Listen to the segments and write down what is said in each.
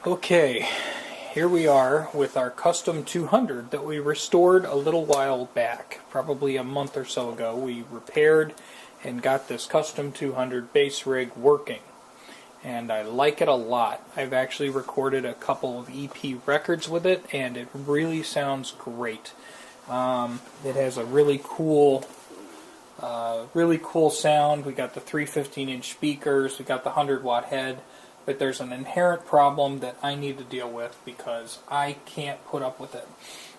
Okay, here we are with our Kustom 200 that we restored a little while back, probably a month or so ago. We repaired and got this Kustom 200 bass rig working, and I like it a lot. I've actually recorded a couple of EP records with it, and it really sounds great. It has a really cool sound. We got the 3 15-inch speakers, we got the 100-watt head. But there's an inherent problem that I need to deal with because I can't put up with it.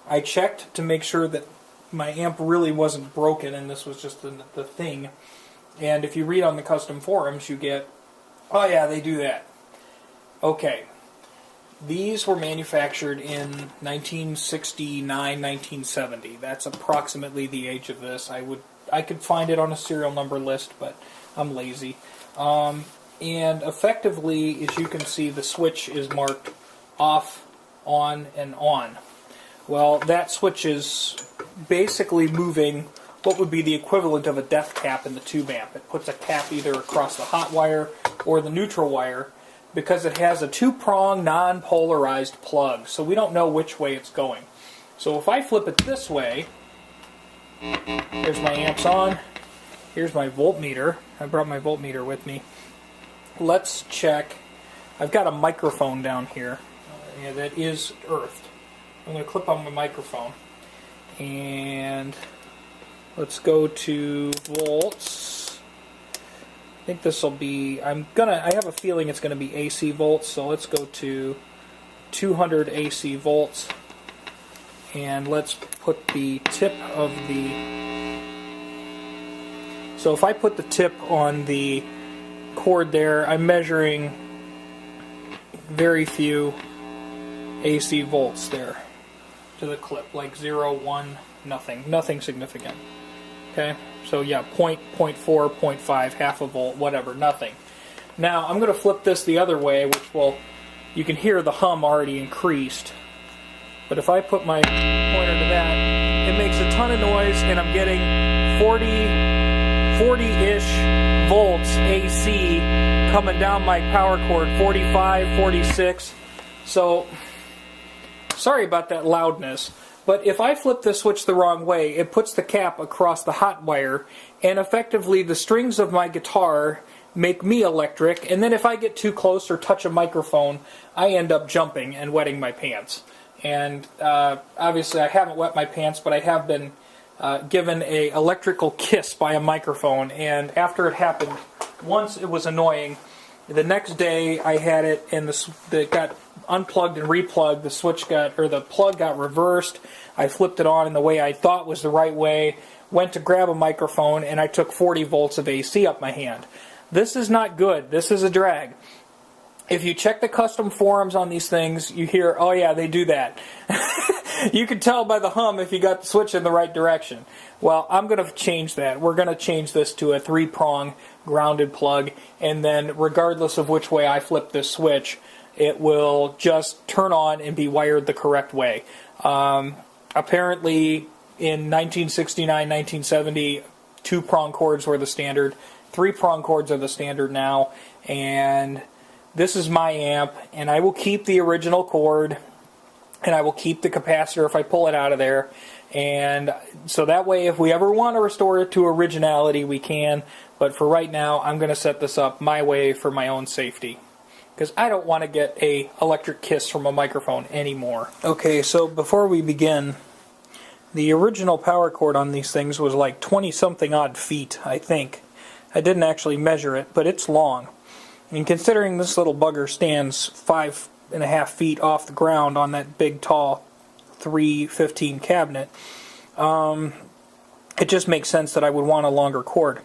I checked to make sure that my amp really wasn't broken and this was just the thing. And if you read on the Kustom forums, you get, oh yeah, they do that. Okay. These were manufactured in 1969, 1970. That's approximately the age of this. I could find it on a serial number list, but I'm lazy. And effectively, as you can see, the switch is marked off, on, and on. Well, that switch is basically moving what would be the equivalent of a death cap in the tube amp. It puts a cap either across the hot wire or the neutral wire because it has a 2-prong non-polarized plug, so we don't know which way it's going. So if I flip it this way, here's my amps on, here's my voltmeter. I brought my voltmeter with me. Let's check. I've got a microphone down here that is earthed. I'm going to clip on my microphone. And let's go to volts. I think this will be, I have a feeling it's going to be AC volts, so let's go to 200 AC volts. And let's put the tip of the, so if I put the tip on the cord there, I'm measuring very few AC volts there to the clip, like 0, 1, nothing significant. Okay, so yeah, 0.4, 0.5, half a volt, whatever, nothing. Now I'm going to flip this the other way, which will, you can hear the hum already increased. But if I put my pointer to that, it makes a ton of noise, and I'm getting 40-ish volts AC coming down my power cord, 45, 46. So, sorry about that loudness, but if I flip this switch the wrong way, it puts the cap across the hot wire, and effectively the strings of my guitar make me electric, and then if I get too close or touch a microphone, I end up jumping and wetting my pants. And obviously I haven't wet my pants, but I have been given a electrical kiss by a microphone, and after it happened once, it was annoying. The next day I had it, and it got unplugged and replugged. The switch the plug got reversed. I flipped it on in the way I thought was the right way, went to grab a microphone, and I took 40 volts of AC up my hand. This is not good. This is a drag. If you check the Kustom forums on these things, you hear, oh yeah, they do that. You can tell by the hum if you got the switch in the right direction. Well, I'm going to change that. We're going to change this to a 3-prong grounded plug, and then regardless of which way I flip this switch, it will just turn on and be wired the correct way. Apparently, in 1969, 1970, 2-prong cords were the standard. 3-prong cords are the standard now, and this is my amp, and I will keep the original cord, and I will keep the capacitor if I pull it out of there. And so that way, if we ever want to restore it to originality, we can. But for right now, I'm going to set this up my way for my own safety, because I don't want to get a electric kiss from a microphone anymore. Okay, so before we begin, the original power cord on these things was like 20-something odd feet, I think. I didn't actually measure it, but it's long. And considering this little bugger stands 5.5 feet off the ground on that big, tall 315 cabinet, it just makes sense that I would want a longer cord.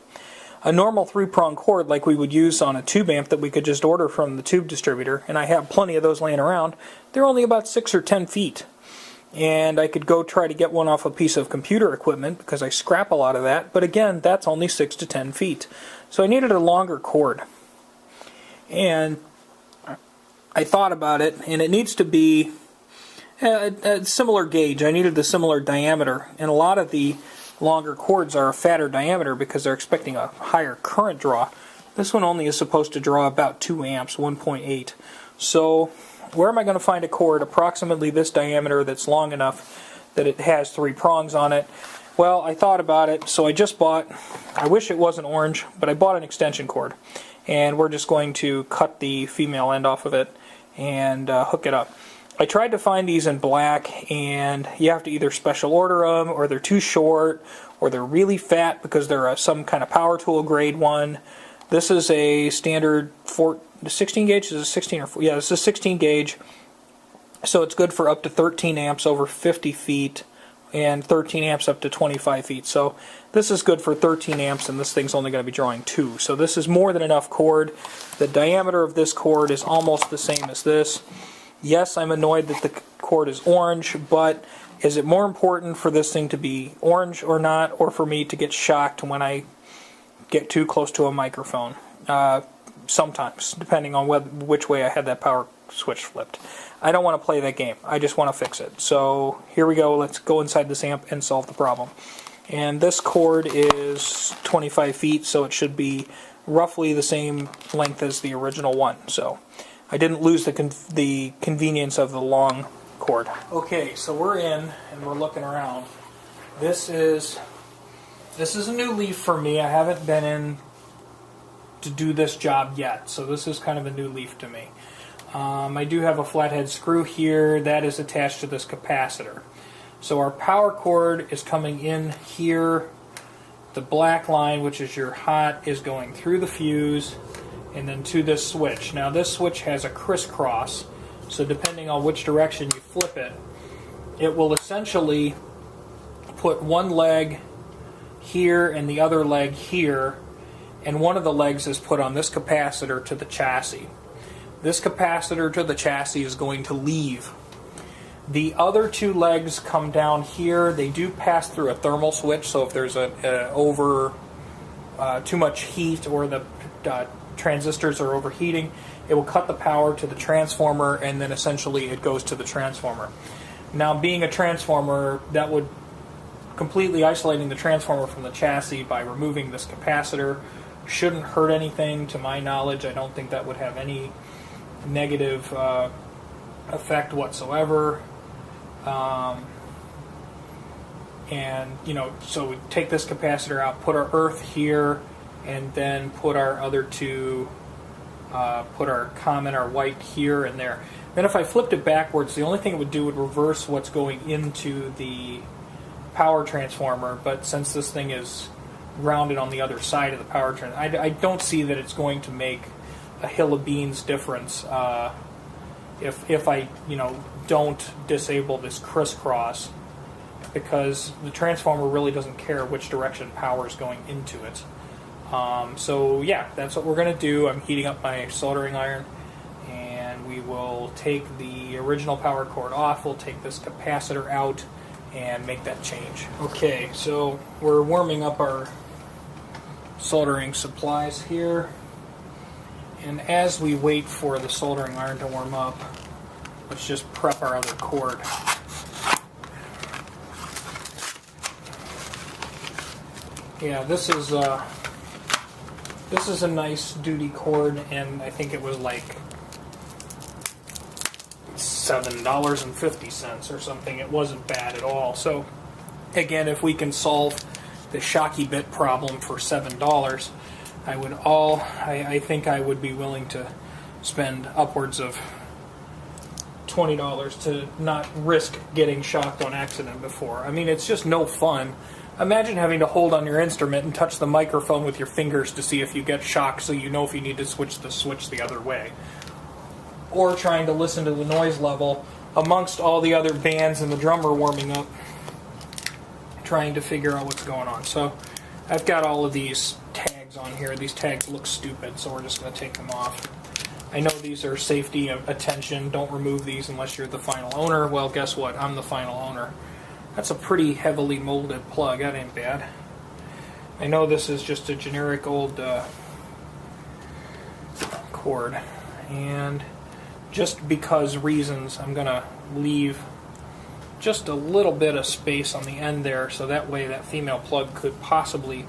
A normal 3-prong cord like we would use on a tube amp that we could just order from the tube distributor, and I have plenty of those laying around, they're only about 6 or 10 feet. And I could go try to get one off a piece of computer equipment because I scrap a lot of that, but again, that's only 6 to 10 feet. So I needed a longer cord. And I thought about it, and it needs to be a similar gauge. I needed a similar diameter, and a lot of the longer cords are a fatter diameter because they're expecting a higher current draw. This one only is supposed to draw about 2 amps, 1.8. So where am I going to find a cord approximately this diameter that's long enough that it has 3 prongs on it? Well, I thought about it, so I just bought, I wish it wasn't orange, but I bought an extension cord. And we're just going to cut the female end off of it and hook it up. I tried to find these in black, and you have to either special order them, or they're too short, or they're really fat because they're some kind of power tool grade one. This is a standard 16 gauge. Is it 16 or 4? Yeah, this is 16 gauge. So it's good for up to 13 amps over 50 feet and 13 amps up to 25 feet. So this is good for 13 amps, and this thing's only going to be drawing 2. So this is more than enough cord. The diameter of this cord is almost the same as this. Yes, I'm annoyed that the cord is orange, but is it more important for this thing to be orange or not, or for me to get shocked when I get too close to a microphone? Sometimes, depending on which way I had that power switch flipped. I don't want to play that game. I just want to fix it. So here we go. Let's go inside this amp and solve the problem. And this cord is 25 feet, so it should be roughly the same length as the original one. So I didn't lose the convenience of the long cord. Okay, so we're in and we're looking around. This is a new leaf for me. I haven't been in to do this job yet, so this is kind of a new leaf to me. I do have a flathead screw here that is attached to this capacitor. So our power cord is coming in here. The black line, which is your hot, is going through the fuse and then to this switch. Now this switch has a crisscross, so depending on which direction you flip it, it will essentially put one leg here and the other leg here, and one of the legs is put on this capacitor to the chassis. This capacitor to the chassis is going to leave. The other 2 legs come down here. They do pass through a thermal switch, so if there's too much heat or the transistors are overheating, it will cut the power to the transformer, and then essentially it goes to the transformer. Now, being a transformer, that would completely isolating the transformer from the chassis by removing this capacitor shouldn't hurt anything to my knowledge. I don't think that would have any negative effect whatsoever. And so we take this capacitor out, put our earth here, and then put our other 2, put our common, our white here and there. Then if I flipped it backwards, the only thing it would do would reverse what's going into the power transformer, but since this thing is grounded on the other side of the power transformer, I don't see that it's going to make a hill of beans difference if I don't disable this crisscross, because the transformer really doesn't care which direction power is going into it. So yeah, that's what we're going to do. I'm heating up my soldering iron, and we will take the original power cord off. We'll take this capacitor out and make that change. Okay, so we're warming up our soldering supplies here, and as we wait for the soldering iron to warm up, let's just prep our other cord. Yeah, this is a nice duty cord, and I think it was like $7.50 or something. It wasn't bad at all. So again, if we can solve the shocky bit problem for $7, I think I would be willing to spend upwards of $20 to not risk getting shocked on accident before. I mean, it's just no fun. Imagine having to hold on your instrument and touch the microphone with your fingers to see if you get shocked, so you know if you need to switch the switch the other way. Or trying to listen to the noise level amongst all the other bands and the drummer warming up, trying to figure out what's going on. So I've got all of these tags on here. These tags look stupid, so we're just going to take them off. I know these are safety attention. Don't remove these unless you're the final owner. Well, guess what? I'm the final owner. That's a pretty heavily molded plug. That ain't bad. I know this is just a generic old cord, and just because reasons, I'm going to leave just a little bit of space on the end there, so that way that female plug could possibly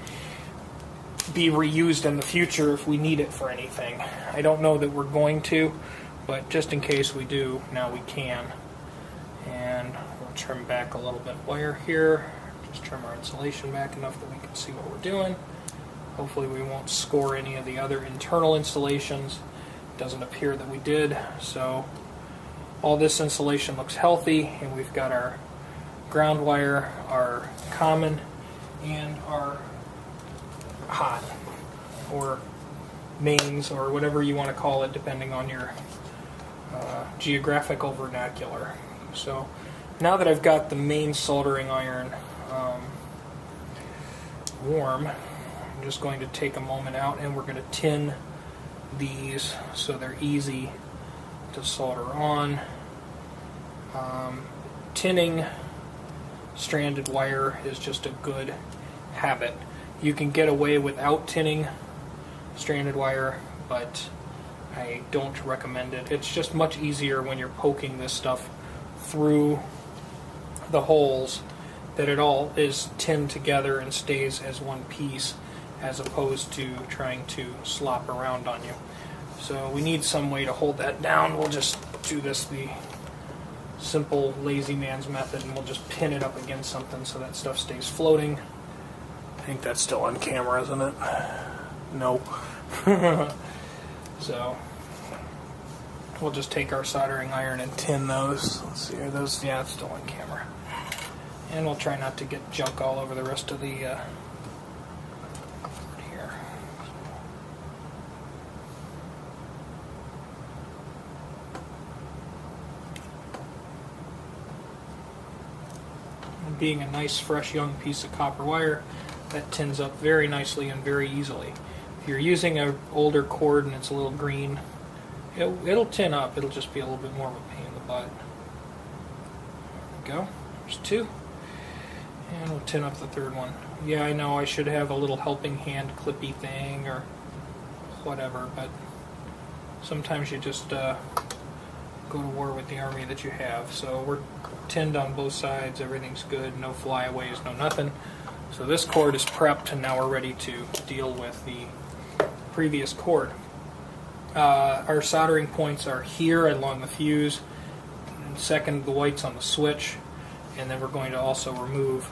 be reused in the future if we need it for anything. I don't know that we're going to, but just in case we do, now we can. And we'll trim back a little bit of wire here, just trim our insulation back enough that we can see what we're doing. Hopefully we won't score any of the other internal installations. It doesn't appear that we did, so all this insulation looks healthy, and we've got our ground wire, our common, and our hot, or mains, or whatever you want to call it, depending on your geographical vernacular. So now that I've got the main soldering iron warm, I'm just going to take a moment out and we're going to tin these so they're easy to solder on. Tinning stranded wire is just a good habit. You can get away without tinning stranded wire, but I don't recommend it. It's just much easier when you're poking this stuff through the holes that it all is tinned together and stays as one piece, as opposed to trying to slop around on you. So we need some way to hold that down. We'll just do this the simple lazy man's method, and we'll just pin it up against something so that stuff stays floating. I think that's still on camera, isn't it? No. So we'll just take our soldering iron and tin those. Let's see, are those? Yeah, it's still on camera. And we'll try not to get junk all over the rest of the here. And being a nice, fresh, young piece of copper wire, that tins up very nicely and very easily. If you're using an older cord and it's a little green, it'll tin up. It'll just be a little bit more of a pain in the butt. There we go. There's two. And we'll tin up the third one. Yeah, I know I should have a little helping hand clippy thing or whatever, but sometimes you just go to war with the army that you have. So we're tinned on both sides. Everything's good. No flyaways, no nothing. So this cord is prepped, and now we're ready to deal with the previous cord. Our soldering points are here along the fuse, and second the whites on the switch, and then we're going to also remove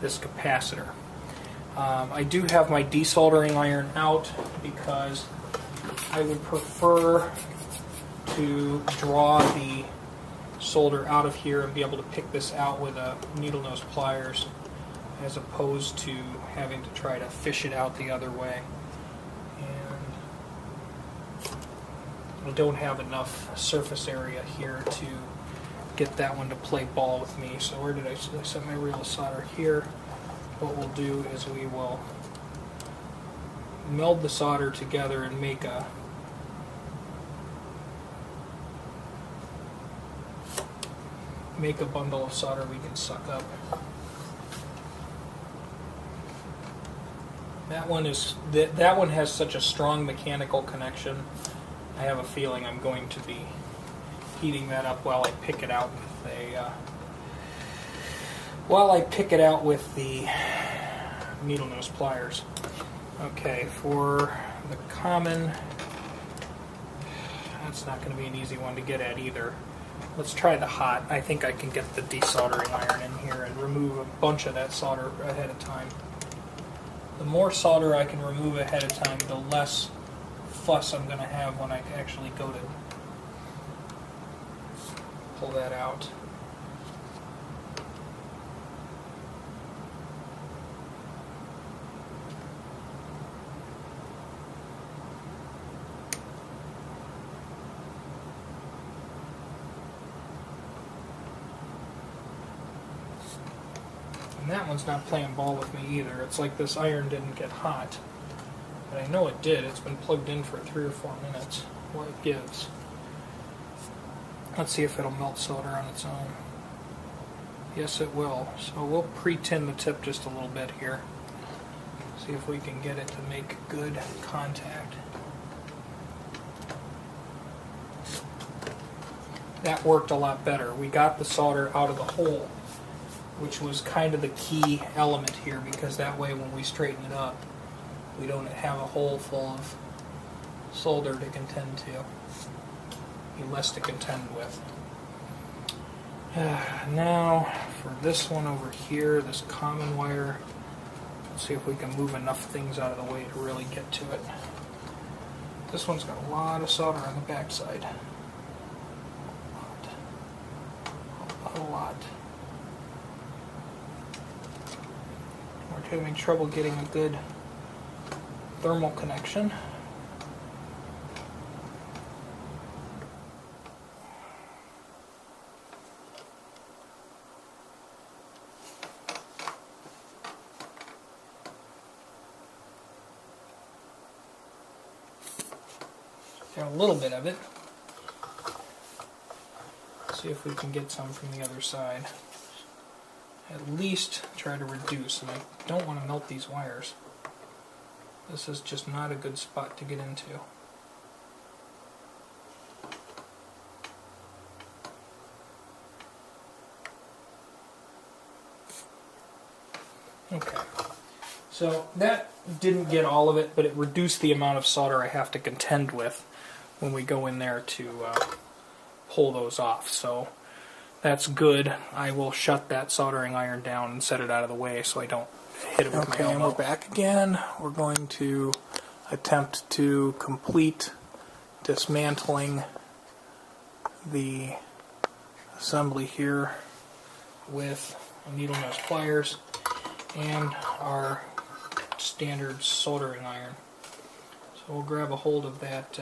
this capacitor. I do have my desoldering iron out because I would prefer to draw the solder out of here and be able to pick this out with a needle nose pliers, as opposed to having to try to fish it out the other way. And I don't have enough surface area here to get that one to play ball with me. So where did I set my reel of solder? Here. What we'll do is we will meld the solder together and make a bundle of solder we can suck up. That one has such a strong mechanical connection. I have a feeling I'm going to be heating that up while I pick it out with the needle nose pliers. Okay, for the common, that's not going to be an easy one to get at either. Let's try the hot. I think I can get the desoldering iron in here and remove a bunch of that solder ahead of time. The more solder I can remove ahead of time, the less fuss I'm going to have when I actually go to pull that out. And that one's not playing ball with me either. It's like this iron didn't get hot. But I know it did. It's been plugged in for 3 or 4 minutes. What it gives. Let's see if it'll melt solder on its own. Yes, it will. So we'll pre-tin the tip just a little bit here. See if we can get it to make good contact. That worked a lot better. We got the solder out of the hole, which was kind of the key element here, because that way when we straighten it up, we don't have a hole full of solder to contend to. be less to contend with. Now for this one over here, this common wire, let's see if we can move enough things out of the way to really get to it. This one's got a lot of solder on the backside. A lot. We're having trouble getting a good thermal connection. Got a little bit of it. See if we can get some from the other side. At least try to reduce, and I don't want to melt these wires. This is just not a good spot to get into. Okay, so that didn't get all of it, but it reduced the amount of solder I have to contend with when we go in there to pull those off. So that's good. I will shut that soldering iron down and set it out of the way so I don't hit it with my elbow. Okay, and we're back again. We're going to attempt to complete dismantling the assembly here with needle nose pliers and our standard soldering iron. So we'll grab a hold of that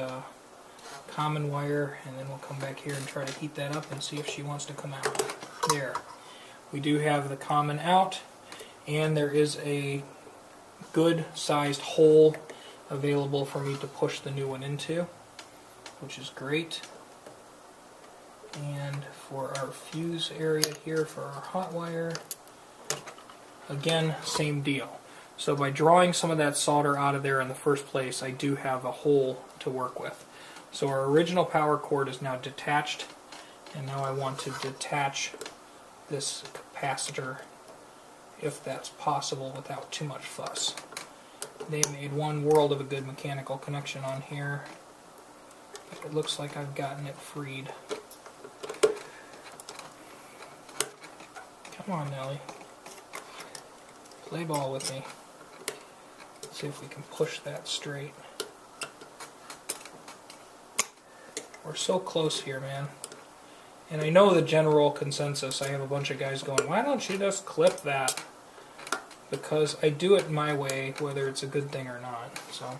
common wire, and then we'll come back here and try to heat that up and see if she wants to come out. There. We do have the common out, and there is a good sized hole available for me to push the new one into, which is great. And for our fuse area here for our hot wire, again, same deal. So by drawing some of that solder out of there in the first place, I do have a hole to work with. So our original power cord is now detached, and now I want to detach this capacitor if that's possible without too much fuss. They made one world of a good mechanical connection on here. It looks like I've gotten it freed. Come on, Nelly. Play ball with me. Let's see if we can push that straight. We're so close here, man. And I know the general consensus. I have a bunch of guys going, why don't you just clip that? Because I do it my way, whether it's a good thing or not. So,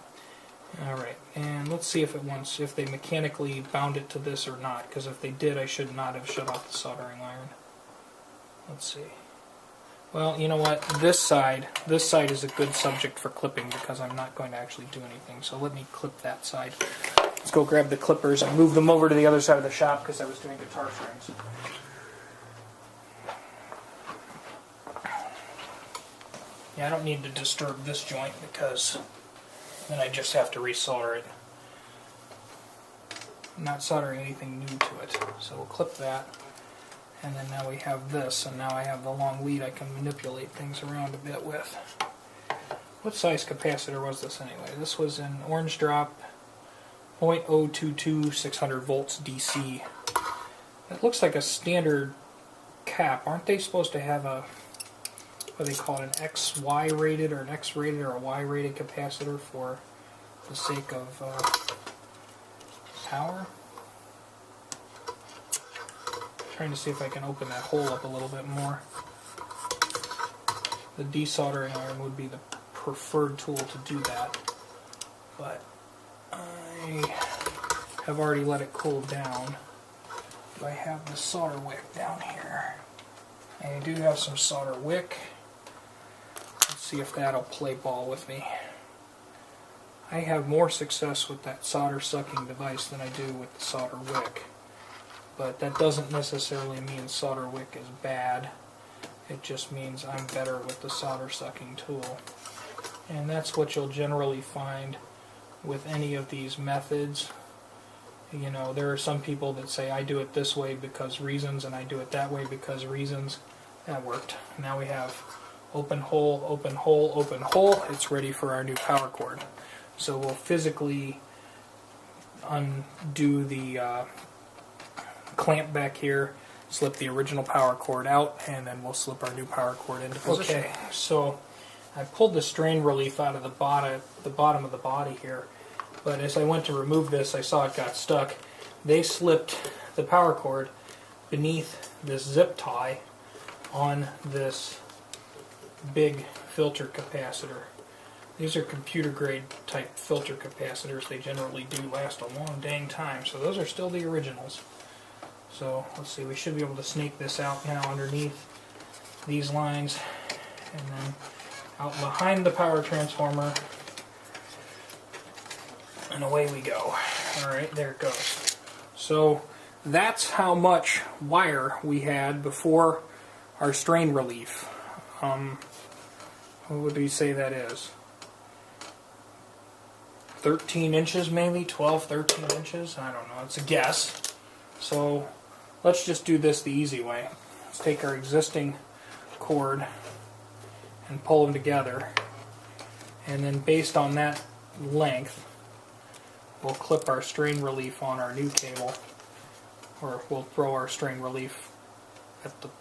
alright. And let's see if it wants, if they mechanically bound it to this or not. Because if they did, I should not have shut off the soldering iron. Let's see. Well, you know what? This side is a good subject for clipping because I'm not going to actually do anything. So let me clip that side. Let's go grab the clippers and move them over to the other side of the shop because I was doing guitar strings. Yeah, I don't need to disturb this joint because then I just have to resolder it. I'm not soldering anything new to it. So we'll clip that. And then now we have this, and now I have the long lead I can manipulate things around a bit with. What size capacitor was this anyway? This was an orange drop 0.022 600 volts DC. It looks like a standard cap. Aren't they supposed to have a, what do they call it, an XY rated or an X rated or a Y rated capacitor for the sake of power? Trying to see if I can open that hole up a little bit more. The desoldering iron would be the preferred tool to do that, but I have already let it cool down. I have the solder wick down here. And I do have some solder wick. Let's see if that'll play ball with me. I have more success with that solder sucking device than I do with the solder wick. But that doesn't necessarily mean solder wick is bad. It just means I'm better with the solder sucking tool. And that's what you'll generally find with any of these methods. You know, there are some people that say I do it this way because reasons and I do it that way because reasons. That worked. Now we have open hole, open hole, open hole. It's ready for our new power cord. So we'll physically undo the clamp back here, slip the original power cord out, and then we'll slip our new power cord into position. Okay, so I pulled the strain relief out of the bottom of the body here, but as I went to remove this, I saw it got stuck. They slipped the power cord beneath this zip tie on this big filter capacitor. These are computer grade type filter capacitors. They generally do last a long dang time, so those are still the originals. So let's see, we should be able to snake this out now underneath these lines, and then out behind the power transformer, and away we go. Alright, there it goes. So that's how much wire we had before our strain relief. What would we say that is? 13 inches maybe? 12, 13 inches? I don't know. It's a guess. So let's just do this the easy way. Let's take our existing cord and pull them together. And then based on that length, we'll clip our strain relief on our new cable. Or we'll throw our strain relief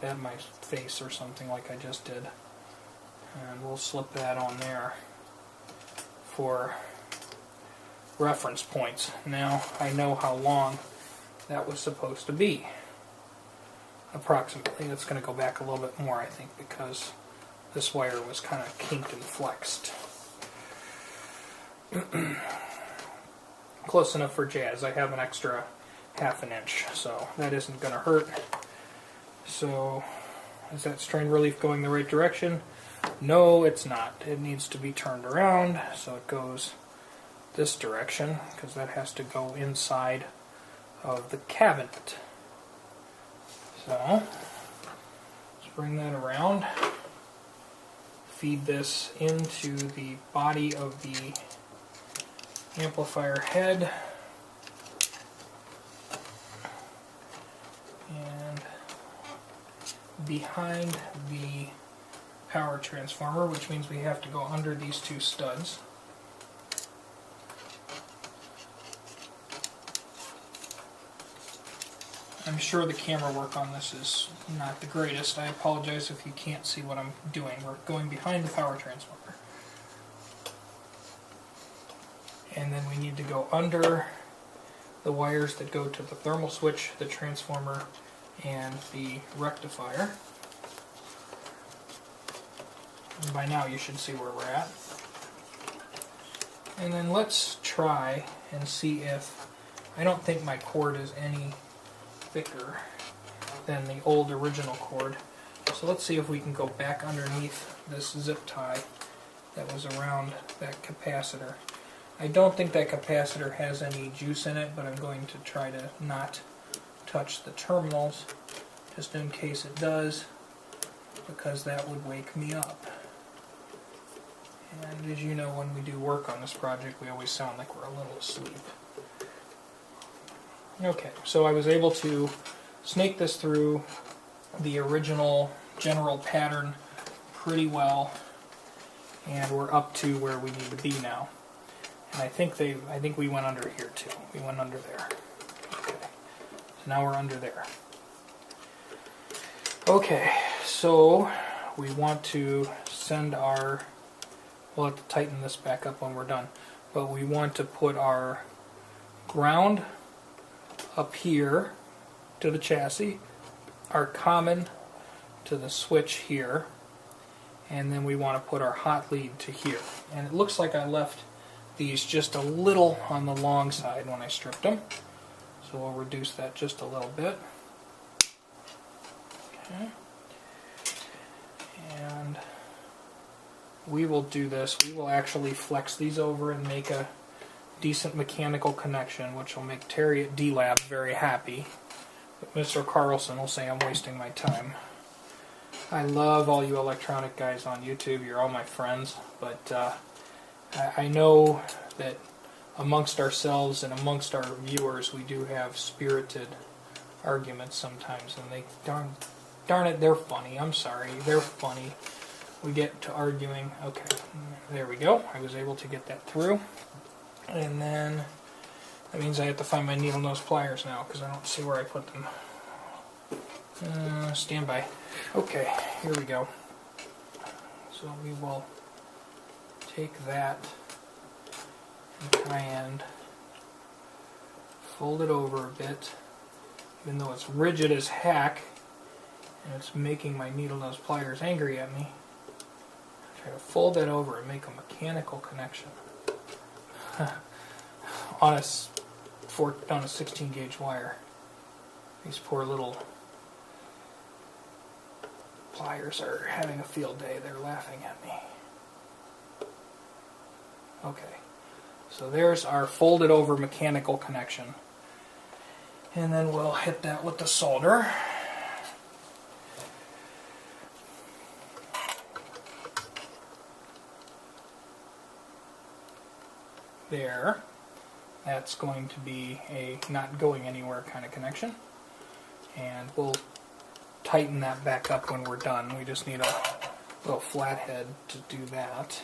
at my face or something like I just did. And we'll slip that on there for reference points. Now I know how long that was supposed to be. Approximately. It's going to go back a little bit more, I think, because this wire was kind of kinked and flexed. Close enough for jazz. I have an extra ½ an inch, so that isn't going to hurt. So, is that strain relief going the right direction? No, it's not. It needs to be turned around, so it goes this direction, because that has to go inside of the cabinet. So, let's bring that around. Feed this into the body of the amplifier head. And behind the power transformer, which means we have to go under these two studs. I'm sure the camera work on this is not the greatest. I apologize if you can't see what I'm doing. We're going behind the power transformer. And then we need to go under the wires that go to the thermal switch, the transformer, and the rectifier. And by now you should see where we're at. And then let's try and see if... I don't think my cord is any thicker than the old original cord. So let's see if we can go back underneath this zip tie that was around that capacitor. I don't think that capacitor has any juice in it, but I'm going to try to not touch the terminals just in case it does, because that would wake me up. And as you know, when we do work on this project, we always sound like we're a little asleep. Okay, so I was able to snake this through the original general pattern pretty well, and we're up to where we need to be now. And I think we went under here too. We went under there. Okay, so now we're under there. Okay, so we want to send our... We'll have to tighten this back up when we're done. But we want to put our ground up here to the chassis, our common to the switch here, and then we want to put our hot lead to here. And it looks like I left these just a little on the long side when I stripped them, so we'll reduce that just a little bit. Okay. And we will do this. We will actually flex these over and make a decent mechanical connection, which will make Terry at D-Lab very happy. But Mr. Carlson will say I'm wasting my time. I love all you electronic guys on YouTube. You're all my friends. But I know that amongst ourselves and amongst our viewers, we do have spirited arguments sometimes. And they, darn it, they're funny. I'm sorry. They're funny. We get to arguing. Okay, there we go. I was able to get that through. And then That means I have to find my needle nose pliers now because I don't see where I put them. Stand by. Okay, here we go. So we will take that and try and fold it over a bit, even though it's rigid as heck and it's making my needle nose pliers angry at me. Try to fold that over and make a mechanical connection on a 16 gauge wire. These poor little pliers are having a field day. They're laughing at me. Okay, so there's our folded over mechanical connection. And then we'll hit that with the solder. There. That's going to be a not going anywhere kind of connection. And we'll tighten that back up when we're done. We just need a little flathead to do that.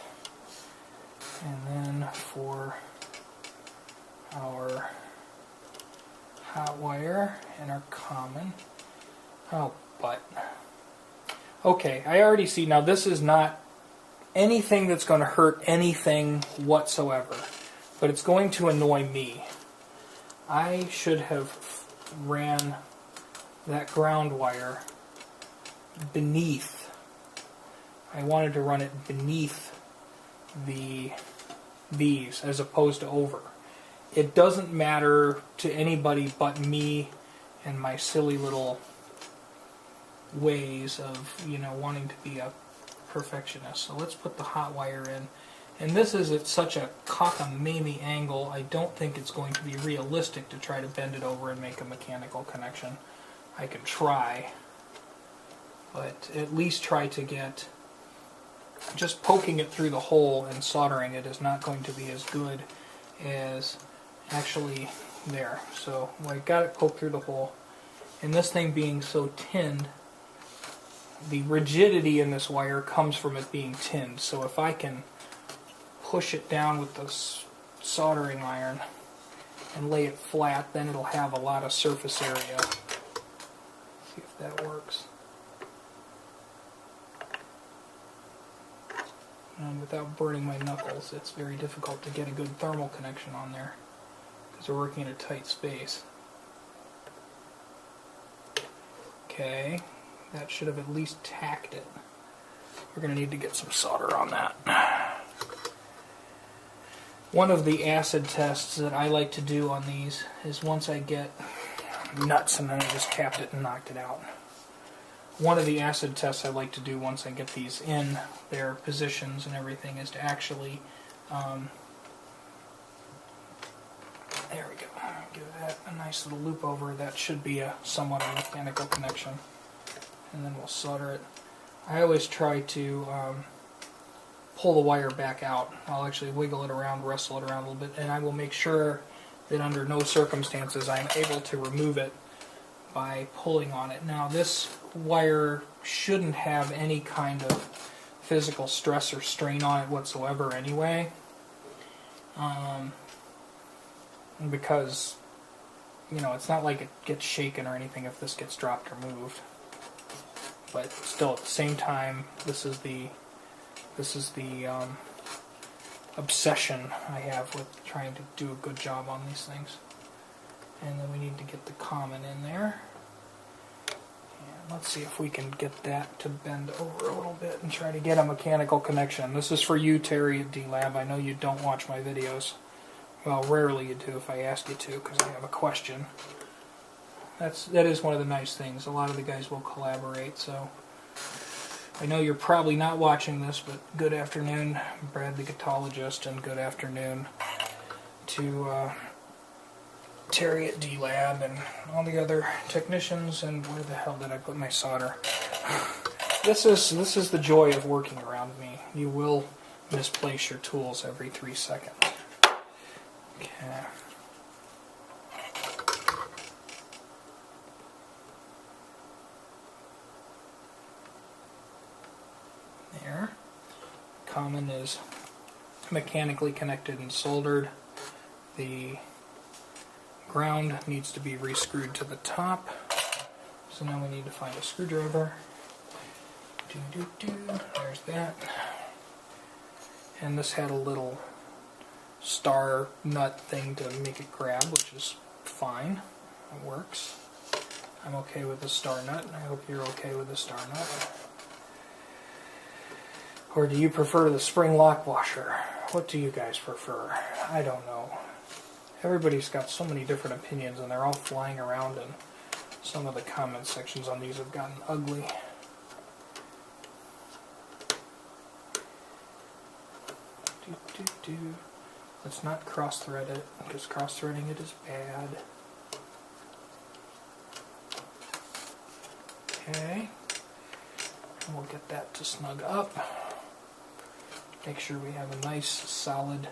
And then for our hot wire and our common. Oh, but. Okay, I already see. Now this is not anything that's going to hurt anything whatsoever, but it's going to annoy me. I should have ran that ground wire beneath. I wanted to run it beneath these as opposed to over. It doesn't matter to anybody but me and my silly little ways of, wanting to be a perfectionist. So let's put the hot wire in. And this is at such a cockamamie angle, I don't think it's going to be realistic to try to bend it over and make a mechanical connection. I can try, but at least try to get, just poking it through the hole and soldering it is not going to be as good as actually there. So I got it poked through the hole, and this thing being so tinned, the rigidity in this wire comes from it being tinned. So if I can push it down with the soldering iron and lay it flat, then it'll have a lot of surface area. See if that works. And without burning my knuckles, it's very difficult to get a good thermal connection on there because we're working in a tight space. Okay, that should have at least tacked it. We're going to need to get some solder on that. One of the acid tests that I like to do on these is once I get nuts and then I just tapped it and knocked it out. One of the acid tests I like to do once I get these in their positions and everything is to actually, there we go, give that a nice little loop over. That should be a somewhat of a mechanical connection. And then we'll solder it. I always try to pull the wire back out. I'll actually wiggle it around, wrestle it around a little bit, and I will make sure that under no circumstances I'm able to remove it by pulling on it. Now this wire shouldn't have any kind of physical stress or strain on it whatsoever anyway, because it's not like it gets shaken or anything if this gets dropped or moved. But still, at the same time, this is the obsession I have with trying to do a good job on these things. And then we need to get the common in there. And let's see if we can get that to bend over a little bit and try to get a mechanical connection. This is for you, Terry at D-Lab. I know you don't watch my videos. Well, rarely you do if I ask you to, because I have a question. That is one of the nice things. A lot of the guys will collaborate, so I know you're probably not watching this, but good afternoon, Brad the Guitologist, and good afternoon to Terry at D-Lab and all the other technicians. And where the hell did I put my solder? This is the joy of working around me. You will misplace your tools every 3 seconds. Okay. There. Common is mechanically connected and soldered. The ground needs to be re-screwed to the top. So now we need to find a screwdriver. There's that. And this had a little star nut thing to make it grab, which is fine. It works. I'm okay with the star nut, and I hope you're okay with the star nut. Or do you prefer the spring lock washer? What do you guys prefer? I don't know. Everybody's got so many different opinions, and they're all flying around, and some of the comment sections on these have gotten ugly. Let's not cross-thread it, because cross-threading it is bad. Okay. And we'll get that to snug up. Make sure we have a nice, solid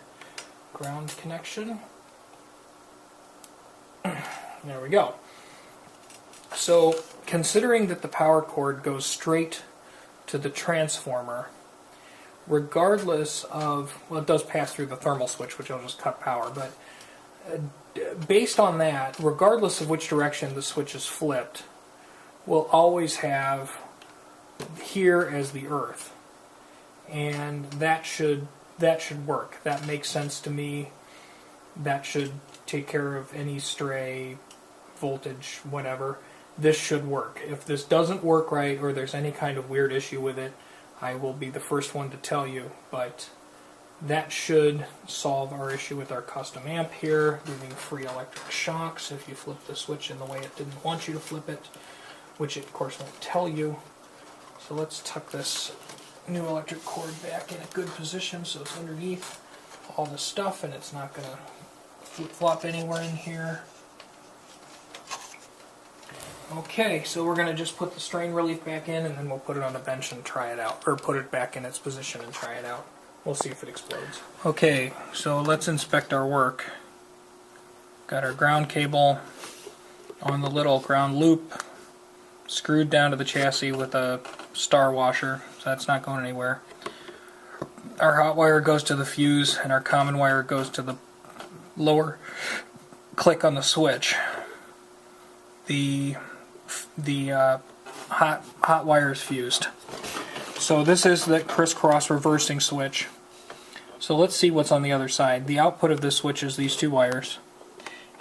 ground connection. There we go. So, considering that the power cord goes straight to the transformer, regardless of, well, it does pass through the thermal switch, which will just cut power, but based on that, regardless of which direction the switch is flipped, we'll always have here as the earth. And that should work. That makes sense to me. That should take care of any stray voltage, whatever. This should work. If this doesn't work right, or there's any kind of weird issue with it, I will be the first one to tell you, but that should solve our issue with our custom amp here, giving free electric shocks if you flip the switch in the way it didn't want you to flip it, which it of course won't tell you. So let's tuck this new electric cord back in a good position so it's underneath all the stuff and it's not going to flip-flop anywhere in here. Okay, so we're going to just put the strain relief back in, and then we'll put it on the bench and try it out, or put it back in its position and try it out. We'll see if it explodes. Okay, so let's inspect our work. Got our ground cable on the little ground loop, screwed down to the chassis with a star washer, so that's not going anywhere. Our hot wire goes to the fuse, and our common wire goes to the lower click on the switch. The hot wire is fused. So this is the crisscross reversing switch. So let's see what's on the other side. The output of this switch is these two wires.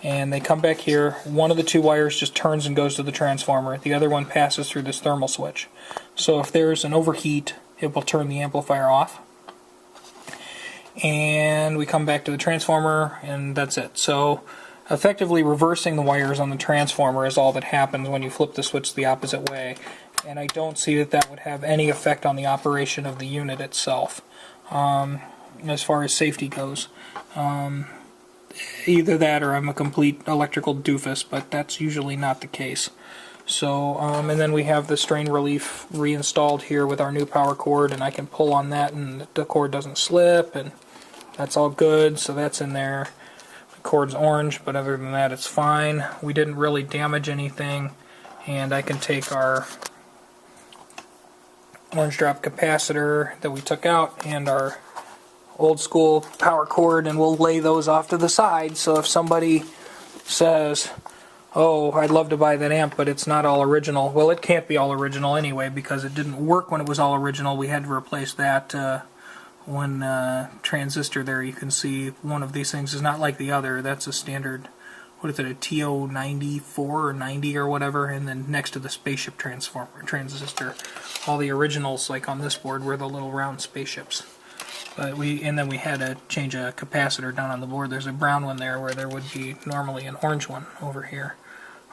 And they come back here. One of the two wires just turns and goes to the transformer. The other one passes through this thermal switch. So if there's an overheat, it will turn the amplifier off. And we come back to the transformer, and that's it. So effectively reversing the wires on the transformer is all that happens when you flip the switch the opposite way. And I don't see that that would have any effect on the operation of the unit itself, as far as safety goes. Either that or I'm a complete electrical doofus, but that's usually not the case. So, and then we have the strain relief reinstalled here with our new power cord, and I can pull on that and the cord doesn't slip, and that's all good, so that's in there. The cord's orange, but other than that it's fine. We didn't really damage anything, and I can take our orange drop capacitor that we took out and our old school power cord, and we'll lay those off to the side, so if somebody says, oh, I'd love to buy that amp, but it's not all original. Well, it can't be all original anyway, because it didn't work when it was all original. We had to replace that one transistor there. You can see one of these things is not like the other. That's a standard, what is it, a TO94 or 90 or whatever, and then next to the spaceship transistor. All the originals, like on this board, were the little round spaceships. And then we had to change a capacitor down on the board. There's a brown one there where there would be normally an orange one over here.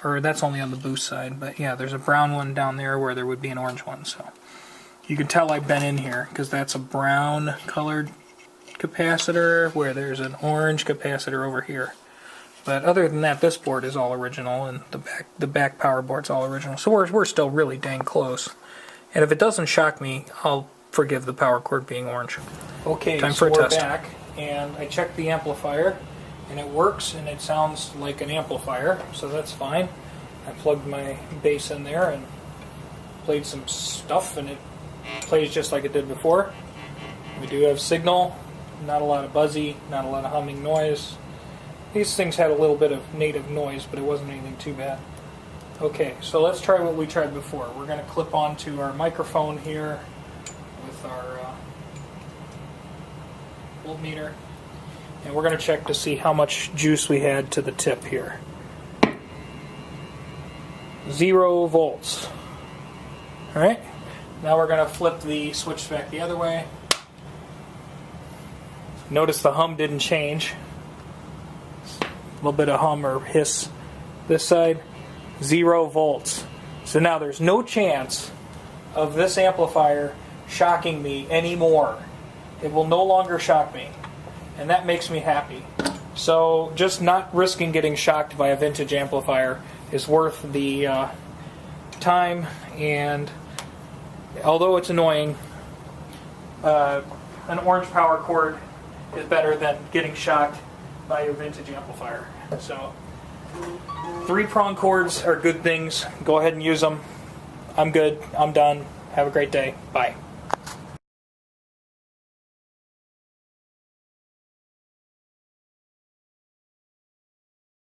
Or that's only on the boost side, but yeah, there's a brown one down there where there would be an orange one. So you can tell I've been in here because that's a brown colored capacitor where there's an orange capacitor over here. But other than that, this board is all original, and the back power board's all original. So we're still really dang close. And if it doesn't shock me, I'll forgive the power cord being orange. Okay, time for a test. We're back, and I checked the amplifier, and it works, and it sounds like an amplifier, so that's fine. I plugged my bass in there and played some stuff, and it plays just like it did before. We do have signal, not a lot of buzzy, not a lot of humming noise. these things had a little bit of native noise, but it wasn't anything too bad. Okay, so let's try what we tried before. We're going to clip onto our microphone here with our voltmeter, and we're going to check to see how much juice we had to the tip here. 0 volts. Alright, now we're going to flip the switch back the other way. Notice the hum didn't change. A little bit of hum or hiss this side. 0 volts. So now there's no chance of this amplifier shocking me anymore. It will no longer shock me. And that makes me happy. So just not risking getting shocked by a vintage amplifier is worth the time. And although it's annoying, an orange power cord is better than getting shocked by your vintage amplifier. So 3-prong cords are good things. Go ahead and use them. I'm good. I'm done. Have a great day. Bye.